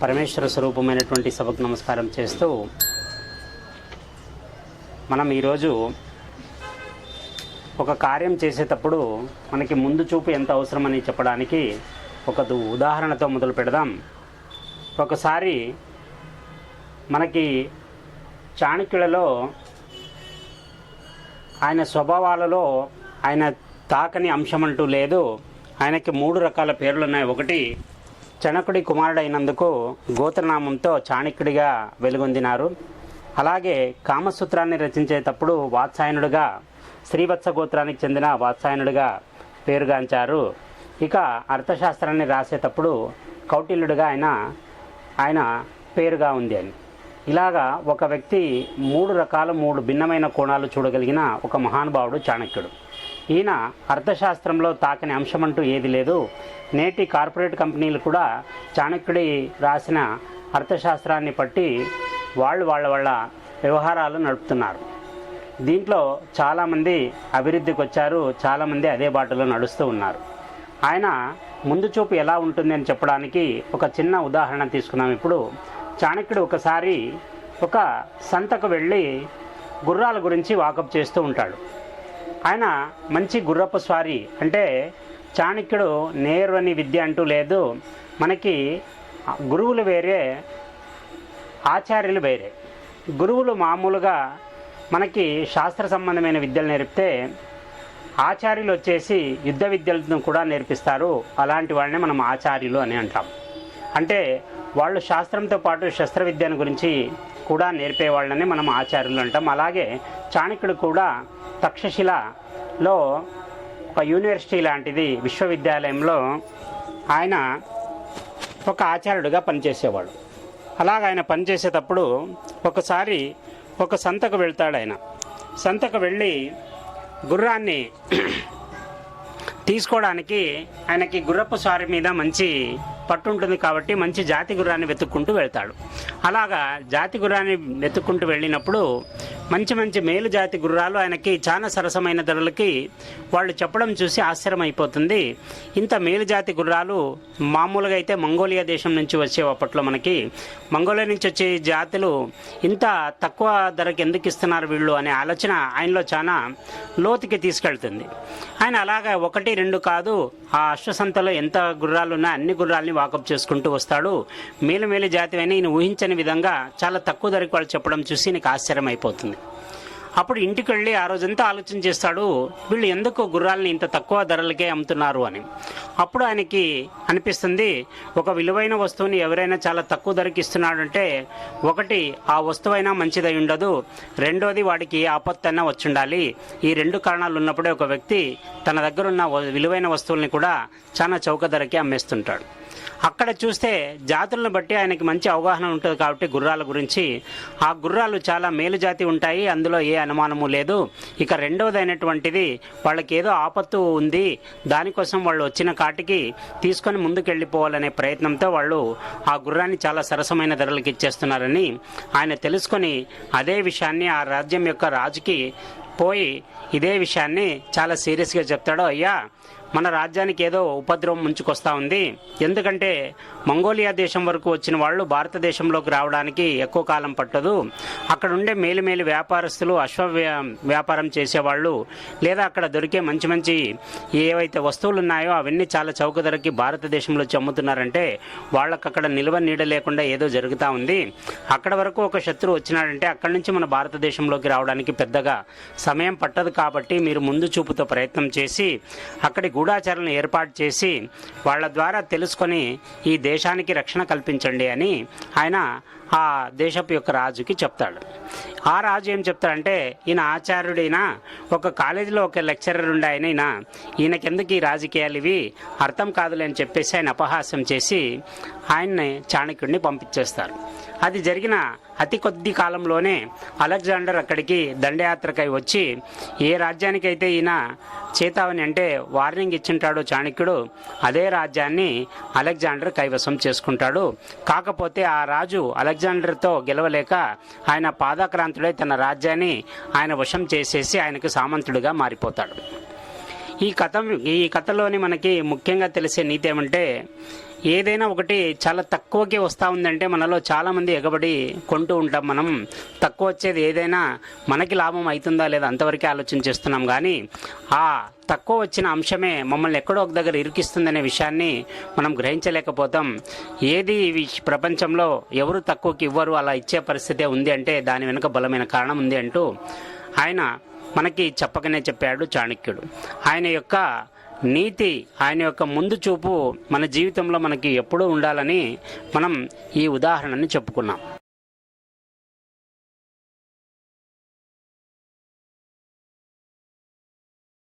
పరమేశ్వర స్వరూపమైనటువంటి సభకు నమస్కారం చేస్తూ మనం ఈరోజు ఒక కార్యం చేసేటప్పుడు మనకి ముందు చూపు ఎంత అవసరమని చెప్పడానికి ఒక ఉదాహరణతో మొదలు పెడదాం. ఒకసారి మనకి చాణక్యులలో ఆయన స్వభావాలలో ఆయన తాకని అంశం అంటూ లేదు. ఆయనకి 3 రకాల పేర్లు ఉన్నాయి. ఒకటి, చణకుడి కుమారుడైనందుకు గోత్రనామంతో చాణక్యుడిగా వెలుగొందినారు. అలాగే కామసూత్రాన్ని రచించేటప్పుడు వాత్సాయనుడిగా, శ్రీవత్స గోత్రానికి చెందిన వాత్సాయనుడిగా పేరుగాంచారు. ఇక అర్థశాస్త్రాన్ని రాసేటప్పుడు కౌటిల్యుడిగా ఆయన పేరుగా ఉంది అని. ఇలాగా ఒక వ్యక్తి 3 భిన్నమైన కోణాలు చూడగలిగిన ఒక మహానుభావుడు చాణక్యుడు. ఈయన అర్థశాస్త్రంలో తాకని అంశం అంటూ ఏది లేదు. నేటి కార్పొరేట్ కంపెనీలు కూడా చాణక్యుడి రాసిన అర్థశాస్త్రాన్ని పట్టి వాళ్ళ వ్యవహారాలు నడుపుతున్నారు. దీంట్లో చాలామంది అభివృద్ధికి వచ్చారు, చాలామంది అదే బాటలో నడుస్తూ ఉన్నారు. ఆయన ముందు చూపు ఎలా ఉంటుంది అని చెప్పడానికి ఒక చిన్న ఉదాహరణ తీసుకున్నాం. ఇప్పుడు చాణక్యుడు ఒకసారి ఒక సంతకు వెళ్ళి గుర్రాల గురించి వాకప్ చేస్తూ ఉంటాడు. ఆయన మంచి గుర్రపు స్వారీ, అంటే చాణక్యుడు నేర్వని విద్య అంటూ లేదు. మనకి గురువులు వేరే, ఆచార్యులు వేరే. గురువులు మామూలుగా మనకి శాస్త్ర సంబంధమైన విద్యలు నేర్పితే, ఆచార్యులు వచ్చేసి యుద్ధ విద్యలను కూడా నేర్పిస్తారు. అలాంటి వాళ్ళని మనం ఆచార్యులు అని అంటాం. అంటే వాళ్ళు శాస్త్రంతో పాటు శస్త్ర విద్యను గురించి కూడా నేర్పే వాళ్ళని మనం ఆచార్యులు అంటాం. అలాగే చాణక్యుడు కూడా తక్షశిలలో ఒక యూనివర్సిటీ లాంటిది విశ్వవిద్యాలయంలో ఆయన ఒక ఆచార్యుడిగా పనిచేసేవాడు. అలాగ ఆయన పనిచేసేటప్పుడు ఒకసారి ఒక సంతకు వెళ్తాడు. ఆయన సంతకు వెళ్ళి గుర్రాన్ని తీసుకోవడానికి ఆయనకి గుర్రపు స్వారీ మీద మంచి పట్టు ఉంటుంది కాబట్టి మంచి జాతి గుర్రాన్ని వెతుక్కుంటూ వెళ్తాడు. అలాగా జాతి గుర్రాన్ని వెతుక్కుంటూ వెళ్ళినప్పుడు మంచి మేలు జాతి గుర్రాలు ఆయనకి చాలా సరసమైన ధరలకి వాళ్ళు చెప్పడం చూసి ఆశ్చర్యం అయిపోతుంది. ఇంత మేలు జాతి గుర్రాలు మామూలుగా అయితే మంగోలియా దేశం నుంచి వచ్చేవి. అప్పట్లో మనకి మంగోలియా నుంచి వచ్చే జాతులు ఇంత తక్కువ ధరకి ఎందుకు ఇస్తున్నారు వీళ్ళు అనే ఆలోచన ఆయనలో చాలా లోతుకి తీసుకెళ్తుంది. ఆయన అలాగా 1, 2 కాదు, ఆ అశ్వసంతలో ఎంత గుర్రాలు ఉన్నా అన్ని గుర్రాలని వాకప్ చేసుకుంటూ వస్తాడు. మేలు జాతి అని ఈయన ఊహించని విధంగా చాలా తక్కువ ధరకు వాళ్ళు చెప్పడం చూసి నీకు ఆశ్చర్యం అయిపోతుంది. అప్పుడు ఇంటికి వెళ్ళి ఆ రోజంతా ఆలోచన చేస్తాడు, వీళ్ళు ఎందుకు గుర్రాలని ఇంత తక్కువ ధరలకే అమ్ముతున్నారు అని. అప్పుడు ఆయనకి అనిపిస్తుంది, ఒక విలువైన వస్తువుని ఎవరైనా చాలా తక్కువ ధరకి ఇస్తున్నాడంటే, ఒకటి ఆ వస్తువైనా మంచిదై ఉండదు, రెండోది వాడికి ఆపత్తైనా వచ్చి ఉండాలి. ఈ 2 కారణాలు ఉన్నప్పుడే ఒక వ్యక్తి తన దగ్గర ఉన్న విలువైన వస్తువుల్ని కూడా చాలా చౌక ధరకే అమ్మేస్తుంటాడు. అక్కడ చూస్తే జాతులను బట్టి ఆయనకి మంచి అవగాహన ఉంటుంది కాబట్టి గుర్రాల గురించి, ఆ గుర్రాలు చాలా మేలు జాతి ఉంటాయి, అందులో ఏ అనుమానము లేదు. ఇక రెండవది అయినటువంటిది వాళ్ళకి ఏదో ఆపత్తు ఉంది, దానికోసం వాళ్ళు వచ్చిన కాటికి తీసుకొని ముందుకెళ్ళిపోవాలనే ప్రయత్నంతో వాళ్ళు ఆ గుర్రాన్ని చాలా సరసమైన ధరలకు ఇచ్చేస్తున్నారని ఆయన తెలుసుకొని అదే విషయాన్ని ఆ రాజ్యం యొక్క రాజుకి పోయి ఇదే విషయాన్ని చాలా సీరియస్గా చెప్తాడు. అయ్యా, మన రాజ్యానికి ఏదో ఉపద్రవం ముంచుకొస్తా ఉంది. ఎందుకంటే మంగోలియా దేశం వరకు వచ్చిన వాళ్ళు భారతదేశంలోకి రావడానికి ఎక్కువ కాలం పట్టదు. అక్కడ ఉండే మేలు వ్యాపారస్తులు వ్యాపారం చేసేవాళ్ళు, లేదా అక్కడ దొరికే మంచి ఏవైతే వస్తువులు ఉన్నాయో అవన్నీ చాలా చౌక ధరకి భారతదేశంలో అమ్ముతున్నారంటే వాళ్ళకి అక్కడ నిల్వ నీడ లేకుండా ఏదో జరుగుతూ ఉంది. అక్కడ వరకు ఒక శత్రువు వచ్చినాడంటే అక్కడి నుంచి మన భారతదేశంలోకి రావడానికి పెద్దగా సమయం పట్టదు. కాబట్టి మీరు ముందు చూపుతో ప్రయత్నం చేసి అక్కడి గూఢాచారాలను ఏర్పాటు చేసి వాళ్ళ ద్వారా తెలుసుకొని ఈ దేశానికి రక్షణ కల్పించండి అని ఆయన ఆ దేశపు యొక్క రాజుకి చెప్తాడు. ఆ రాజు ఏం చెప్తాడంటే, ఈయన ఆచార్యుడైన ఒక కాలేజీలో ఒక లెక్చరర్ ఉండే ఈయనకెందుకు ఈ రాజకీయాలు ఇవి అర్థం కాదులే అని చెప్పేసి ఆయన అపహాస్యం చేసి ఆయన్ని చాణక్యుడిని పంపించేస్తారు. అది జరిగిన అతి కొద్ది కాలంలోనే అలెగ్జాండర్ అక్కడికి దండయాత్రకై వచ్చి ఏ రాజ్యానికైతే ఈయన చేతావని అంటే వార్నింగ్ ఇచ్చింటాడో చాణక్యుడు, అదే రాజ్యాన్ని అలెగ్జాండర్ కైవసం చేసుకుంటాడు. కాకపోతే ఆ రాజు అలెగ్జాండర్తో గెలవలేక ఆయన పాదాక్రాంతుడై తన రాజ్యాన్ని ఆయన వశం చేసేసి ఆయనకు సామంతుడిగా మారిపోతాడు. ఈ కథలోని మనకి ముఖ్యంగా తెలిసే నీతి ఏమంటే, ఏదైనా ఒకటి చాలా తక్కువకే వస్తూ ఉందంటే మనలో చాలామంది ఎగబడి కొంటూ ఉంటాం. మనం తక్కువ వచ్చేది ఏదైనా మనకి లాభం అవుతుందా లేదా అంతవరకే ఆలోచన చేస్తున్నాం. కానీ ఆ తక్కువ వచ్చిన అంశమే మమ్మల్ని ఎక్కడో ఒక దగ్గర ఇరికిస్తుందనే విషయాన్ని మనం గ్రహించలేకపోతాం. ఏది ప్రపంచంలో ఎవరు తక్కువకి ఇవ్వరు, అలా ఇచ్చే పరిస్థితే ఉంది అంటే దాని వెనుక బలమైన కారణం ఉంది అంటూ ఆయన మనకి చెప్పకనే చెప్పాడు చాణక్యుడు. ఆయన యొక్క నీతి, ఆయన యొక్క ముందు చూపు మన జీవితంలో మనకి ఎప్పుడూ ఉండాలని మనం ఈ ఉదాహరణని చెప్పుకున్నాం.